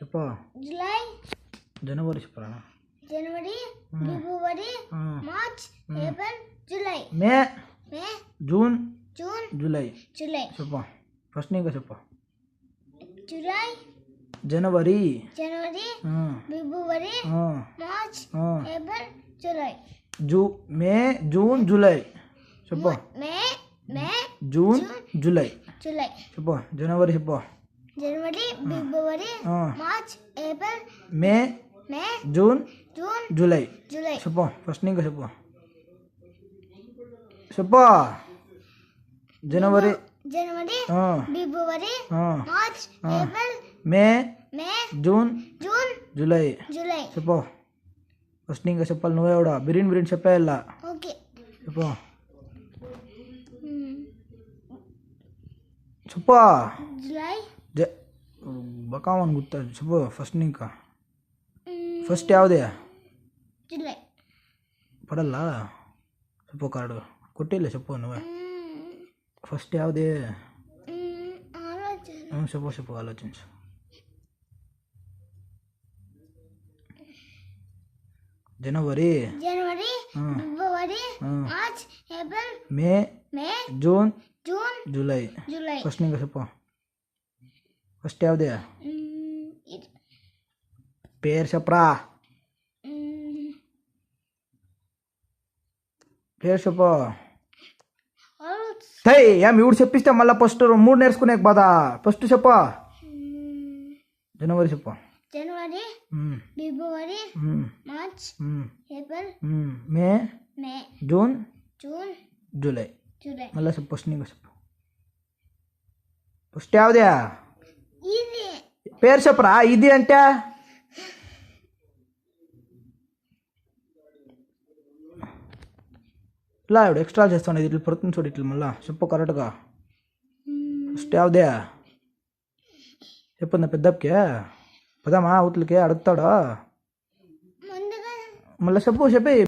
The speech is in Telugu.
చెప్పు. జూలై, జనవరి చెప్పరా. జనవరి, ఫిబ్రవరి, మార్చ్, ఏప్రిల్, జూలై, మే, మే, జూన్, జూన్, జూలై. జూలై, చెప్పు ఫస్ట్ నీకు చెప్పు. జూలై, జనవరి, జనవరి, ఫిబ్రవరి, మార్చ్, ఏప్రిల్, జూలై. మే, జూన్, జూలై. చెప్పు. మే, మే, జూన్, జూలై. జూలై. చెప్పు. జనవరి చెప్పు. జనవరి, ఫిబ్రవరి, March, April, May, May, June, June, జూలై. జూలై. చెప్పు ఫస్ట్ నీకు చెప్పు. చెప్పు. జనవరి, జనవరి, ఫిబ్రవరి, March, April, May, May, June, June, జూలై. జూలై. చెప్పు ఫస్ట్ ఇంకా చెప్పాలి నువ్వే కూడా బిర్యానీ చెప్పేయాల. ఓకే. చెప్పు. చెప్పు. జూలై, బకామని గుర్తా చెప్పు ఫస్ట్ ఇంకా. First యావదే July. పడల్లా చెప్పు కరడు కొట్టేలే చెప్పు నువ్వే. ఫస్ట్ యావదే చెప్పు ఆలోచించు. జనవరి, జనవరి, ఫిబ్రవరి, March, April, May, May, June, June, జూలై. జూలై. ఫస్ట్ ఇంకా చెప్పు. ఫస్ట్ యావదే పేరు చెప్పరా. పేరు చెప్పు. ఏం ఇవి చెప్పిస్తే మళ్ళీ ఫస్ట్ 3 నేర్చుకునే బాధ. ఫస్ట్ చెప్పు. జనవరి చెప్పు. జనవరి, ఫిబ్రవరి, March, April, May, May, June, June, జూలై. జూలై. మళ్ళీ చెప్పు ఫస్ట్ నీకు చెప్పు. ఫస్ట్ యావదే ఇది పేరు చెప్పరా. ఇది అంటే ఇలా ఇప్పుడు ఎక్స్ట్రా చేస్తాను. ఇది ఇట్లా పడుతుంది చూడు ఇట్లా. మళ్ళీ చెప్పు కరెక్ట్గా. ఫస్ట్ యావదే చెప్పు. నా పెద్దప్పకే పదమా ఊట్లకి అడుగుతాడా. ముందుగా మళ్ళీ చెప్పు చెప్పి